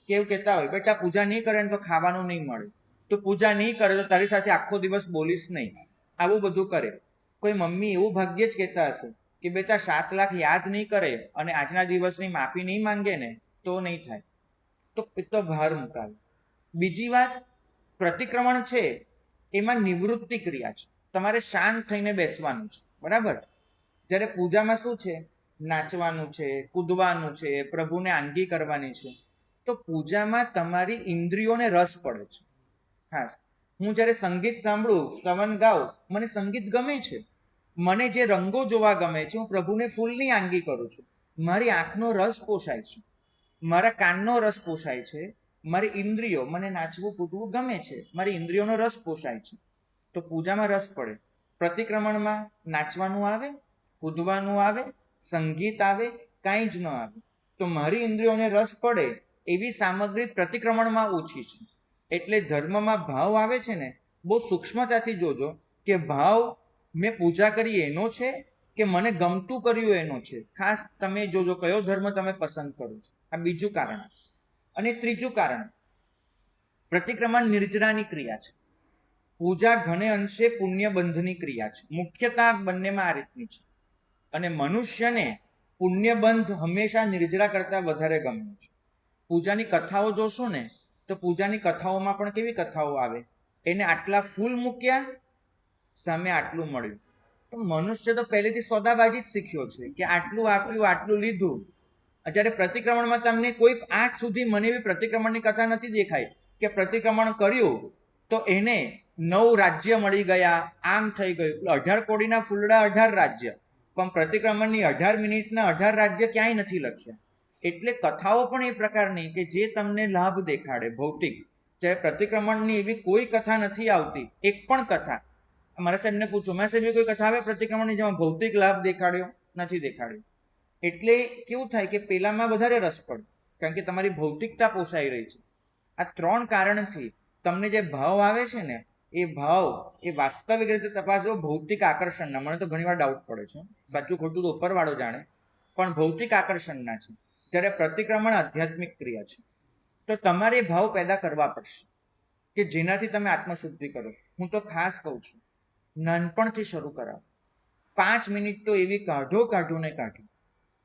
કે એવું કહેતા હોય બેટા પૂજા નહીં કરે ને તો ખાવાનું નહીં મળે, તો પૂજા નહીં કરે તો તારી સાથે આખો દિવસ બોલીશ નહીં, આવું બધું કરે. કોઈ મમ્મી એવું ભાગ્યે જ કહેતા હશે કે બેટા 7 લાખ યાદ નહીં કરે અને આજના દિવસની માફી નહીં માંગે ને તો નહીં થાય. તો એ તો ભાર મુકાવે. બીજી વાત, પ્રતિક્રમણ છે એમાં નિવૃત્તિ ક્રિયા છે. તમારે શાંત થઈને બેસવાનું છે. બરાબર? જ્યારે પૂજામાં શું છે? નાચવાનું છે, કૂદવાનું છે, પ્રભુને આંગી કરવાની છે. તો પૂજામાં તમારી ઇન્દ્રિયોને રસ પડે છે. ખાસ હું જ્યારે સંગીત સાંભળું, શ્રવણ ગાઉં, મને સંગીત ગમે છે, મને જે રંગો જોવા ગમે છે, હું પ્રભુને ફૂલની આંગી કરું છું. મારી આંખનો રસ પોષાય છે, મારા કાનનો રસ પોષાય છે, મારી ઇન્દ્રિયો, મને નાચવું કૂદવું ગમે છે, મારી ઇન્દ્રિયોનો રસ પોષાય છે. તો પૂજામાં રસ પડે. પ્રતિક્રમણમાં નાચવાનું આવે, કૂદવાનું આવે, સંગીત આવે, કાંઈ જ ન આવે. તો મારી ઇન્દ્રિયોને રસ પડે એવી સામગ્રી પ્રતિક્રમણમાં ઓછી છે. એટલે ધર્મમાં ભાવ આવે છે ને બહુ સૂક્ષ્મતાથી જોજો કે ભાવ મેં પૂજા કરી એનો છે કે મને ગમતું કર્યું એનો છે. ખાસ તમે જોજો કયો ધર્મ તમે પસંદ કરો છો. આ બીજું કારણ. અને ત્રીજું કારણ, પ્રતિક્રમણ નિર્જરાની ક્રિયા છે. પૂજા ઘણે અંશે પુણ્યબંધની ક્રિયા છે. મુખ્યતા બંનેમાં આ રીતની છે. અને મનુષ્યને પુણ્યબંધ હંમેશા નિર્જરા કરતા વધારે ગમે છે. પૂજાની કથાઓ જોશો ને તો પૂજાની કથાઓમાં પણ કેવી કથાઓ આવે, એને આટલા ફૂલ મૂક્યા, સામે આટલું મળ્યું. તો મનુષ્ય તો પહેલેથી સોદાબાજી જ શીખ્યો છે કે આટલું આપ્યું, આટલું લીધું. જ્યારે પ્રતિક્રમણમાં તમને કોઈ આજ સુધી મને એવી પ્રતિક્રમણની કથા નથી દેખાઈ કે પ્રતિક્રમણ કર્યું તો એને 9 રાજ્ય મળી ગયા, આમ થઈ ગયું. 18 કોડીના ફૂલડા 18 રાજ્ય, પણ પ્રતિક્રમણની 18 મિનિટના 18 રાજ્ય ક્યાંય નથી લખ્યા. એટલે કથાઓ પણ એ પ્રકારની કે જે તમને લાભ દેખાડે ભૌતિક. જ્યારે પ્રતિક્રમણની એવી કોઈ કથા નથી આવતી, એક પણ કથા. મારા સાહેબને પૂછો, મારા સાહેબ કોઈ કથા આવે પ્રતિક્રમણની જેમાં ભૌતિક લાભ દેખાડ્યો? નથી દેખાડ્યો. એટલે કેવું થાય કે પેલામાં વધારે રસ પડે, કારણ કે તમારી ભૌતિકતા પોસાઈ રહી છે. આ 3 કારણથી તમને જે ભાવ આવે છે ને, એ ભાવ એ વાસ્તવિક રીતે તપાસો ભૌતિક આકર્ષણના. મને તો ઘણીવાર ડાઉટ પડે છે, સાચું ખોટું તો ઉપરવાળો જાણે, પણ ભૌતિક આકર્ષણના છે. જ્યારે પ્રતિક્રમણ આધ્યાત્મિક ક્રિયા છે. તો તમારે ભાવ પેદા કરવા પડશે કે જેનાથી તમે આત્મશુદ્ધિ કરો. હું તો ખાસ કહું છું, નાનપણથી શરૂ કરાવો. 5 મિનિટ તો એવી કાઢો ને કાઢો.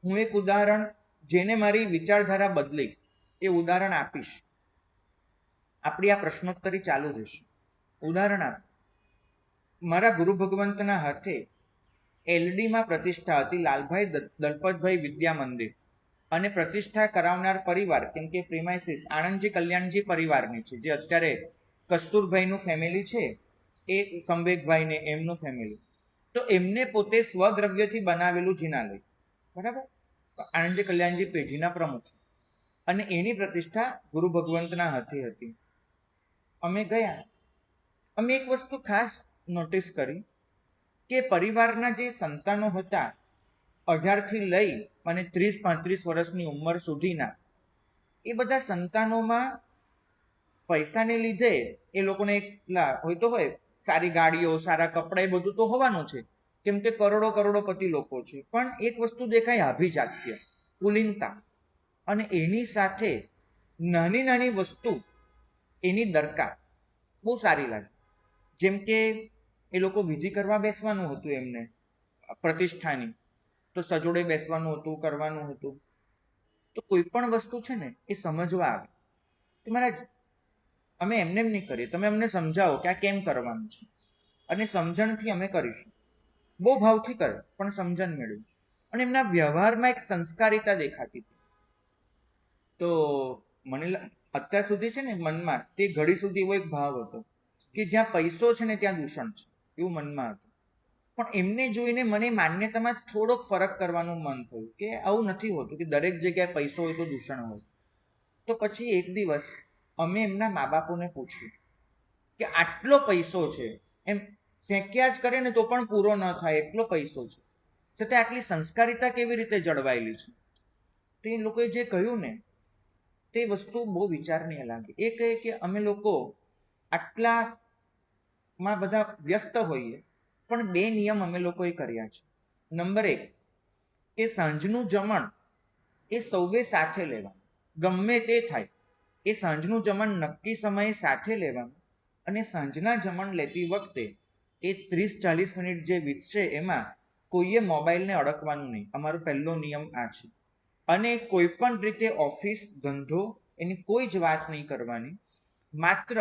હું એક ઉદાહરણ, જેને મારી વિચારધારા બદલી, એ ઉદાહરણ આપીશ. આપણી આ પ્રશ્નોત્તરી ચાલુ રહેશે. ઉદાહરણ આપ, મારા ગુરુ ભગવંતના હાથે એલડીમાં પ્રતિષ્ઠા હતી, લાલભાઈ દલપતભાઈ વિદ્યા મંદિર. અને પ્રતિષ્ઠા કરાવનાર પરિવાર, કેમ કે પ્રિમાઇસીસ આણંદજી કલ્યાણજી પરિવારની છે, જે અત્યારે કસ્તુરભાઈનું ફેમિલી છે, એ સંવેગભાઈને એમનું ફેમિલી. તો એમને પોતે સ્વદ્રવ્યથી બનાવેલું જિનાલય, બરાબર, આણંદજી કલ્યાણજી પેઢીના પ્રમુખ. અને એની પ્રતિષ્ઠા ગુરુ ભગવંતના હાથે હતી. અમે ગયા. અમે એક વસ્તુ ખાસ નોટિસ કરી કે પરિવારના જે સંતાનો હતા, 18થી લઈ અને 30-35 વર્ષની ઉંમર સુધીના, એ બધા સંતાનોમાં પૈસાને લીધે એ લોકોને હોય તો હોય સારી ગાડીઓ, સારા કપડાં, એ બધું તો હોવાનું છે, કેમ કે કરોડોપતિ લોકો છે. પણ એક વસ્તુ દેખાય, આભિજાત્ય, કુલીનતા. અને એની સાથે નાની નાની વસ્તુ, એની દરકાર બહુ સારી લાગે. જેમ કે એ લોકો વિધિ કરવા બેસવાનું હતું એમને પ્રતિષ્ઠાની, તો સજોડે બેસવાનું હતું, કરવાનું હતું. તો કોઈ પણ વસ્તુ છે ને એ સમજવા આવે કે મારા અમે એમને નહીં કરીએ, તમે અમને સમજાવો કે આ કેમ કરવાનું છે, અને સમજણથી અમે કરીશું. બહુ ભાવથી કરે, પણ સમજણ મેળવી. અને એમના વ્યવહારમાં એક સંસ્કારિતા દેખાતી હતી. તો મને અત્યાર સુધી છે ને મનમાં તે ઘડી સુધી એવો એક ભાવ હતો કે જ્યાં પૈસો છે ને ત્યાં દૂષણ છે, એવું મનમાં હતું. પણ એમને જોઈને મને માન્યતામાં થોડોક ફરક કરવાનું મન થયું કે આવું નથી હોતું કે દરેક જગ્યાએ પૈસો હોય તો દૂષણ હોય. તો પછી એક દિવસ અમે એમના મા બાપોને પૂછ્યું કે આટલો પૈસો છે, એમ ફેંક્યા જ કરે ને તો પણ પૂરો ન થાય એટલો પૈસો છે, છતાં આટલી સંસ્કારિતા કેવી રીતે જળવાયેલી છે? તો એ લોકોએ જે કહ્યું ને તે વસ્તુ બહુ વિચારનીય લાગી. એ કહે કે અમે લોકો આટલામાં બધા વ્યસ્ત હોઈએ, પણ 2 નિયમ અમે લોકોએ કર્યા છે. નંબર 1 કે સાંજનું જમણ એ સૌએ સાથે લેવાનું, ગમે તે થાય એ સાંજનું જમણ નક્કી સમયે સાથે લેવાનું. અને સાંજના જમણ લેતી વખતે એ 30-40 મિનિટ જે વીતશે એમાં કોઈએ મોબાઈલને અડકવાનું નહીં. અમારો પહેલો નિયમ આ છે. અને કોઈ પણ રીતે ઓફિસ, ધંધો, એની કોઈ જ વાત નહીં કરવાની. માત્ર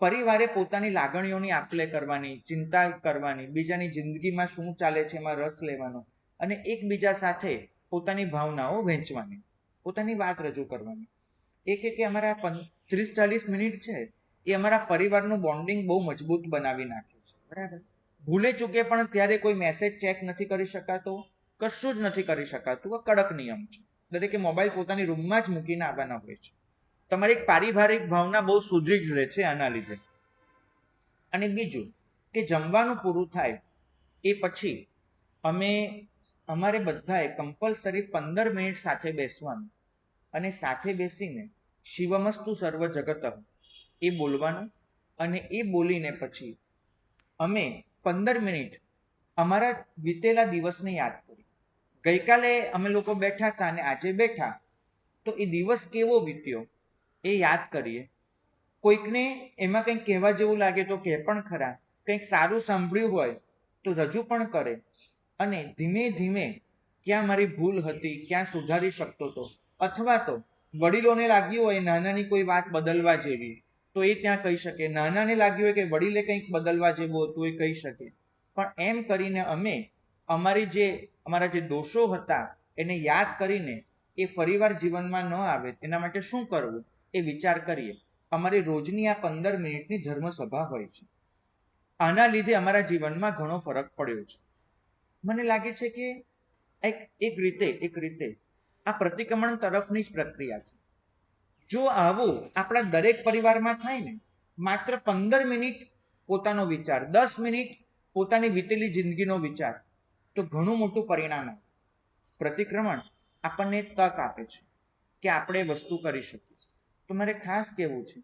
પરિવારે પોતાની લાગણીઓની આપ-લે કરવાની, ચિંતા કરવાની, બીજાની જિંદગીમાં શું ચાલે છે એમાં રસ લેવાનો, અને એકબીજા સાથે પોતાની ભાવનાઓ વહેંચવાની, પોતાની વાત રજૂ કરવાની. એ કે અમારા 30-40 મિનિટ છે એ અમારા પરિવારનું બોન્ડિંગ બહુ મજબૂત બનાવી નાખે છે, બરાબર. ભૂલે ચૂકે પણ ત્યારે કોઈ મેસેજ ચેક નથી કરી શકાતો, કશું જ નથી કરી શકાતું. આ કડક નિયમ છે. દરેકે મોબાઈલ પોતાની રૂમમાં જ મૂકીને આવવાના હોય છે. તમારી પારિવારિક ભાવના બહુ સુધરી જ રહે છે આના લીધે. અને બીજું કે જમવાનું પૂરું થાય એ પછી અમારે બધાએ કમ્પલસરી 15 મિનિટ સાથે બેસવાનું, અને સાથે બેસીને શિવમસ્તુ સર્વ જગત એ બોલવાનું. અને એ બોલીને પછી અમે 15 મિનિટ અમારા વીતેલા દિવસને યાદ કરી. ગઈકાલે અમે લોકો બેઠા હતા અને આજે બેઠા તો એ દિવસ કેવો વીત્યો એ યાદ કરીએ. કોઈકને એમાં કંઈક કહેવા જેવું લાગે તો કહે પણ ખરા, કંઈક સારું સાંભળ્યું હોય તો રજૂ પણ કરે, અને ધીમે ધીમે ક્યાં મારી ભૂલ હતી, ક્યાં સુધારી શકતો હતો, અથવા તો વડીલોને લાગ્યું હોય નાનાની કોઈ વાત બદલવા જેવી તો એ ત્યાં કહી શકે, નાનાને લાગ્યું હોય કે વડીલે કંઈક બદલવા જેવું હતું એ કહી શકે. પણ એમ કરીને અમે અમારા જે દોષો હતા એને યાદ કરીને એ ફરીવાર જીવનમાં ન આવે એના માટે શું કરવું એ વિચાર કરીએ. અમારી રોજની આ 15 મિનિટની ધર્મસભા હોય છે. આના લીધે અમારા જીવનમાં ઘણો ફરક પડ્યો છે. મને લાગે છે કે એક રીતે આ પ્રતિક્રમણ તરફની જ પ્રક્રિયા છે. જો આવું આપણા દરેક પરિવારમાં થાય ને, માત્ર 15 મિનિટ પોતાનો વિચાર, 10 મિનિટ પોતાની વીતેલી જિંદગીનો વિચાર, તો ઘણું મોટું પરિણામ આવે. પ્રતિક્રમણ આપણને તક આપે છે કે આપણે વસ્તુ કરી શકીએ. તો મારે ખાસ કહેવું છે,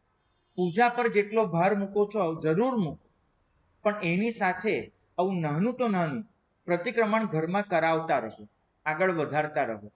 પૂજા પર જેટલો ભાર મૂકો છો જરૂર મૂકો, પણ એની સાથે આવું નાનું તો નાનું પ્રતિક્રમણ ઘરમાં કરાવતા રહો, આગળ વધારતા રહો.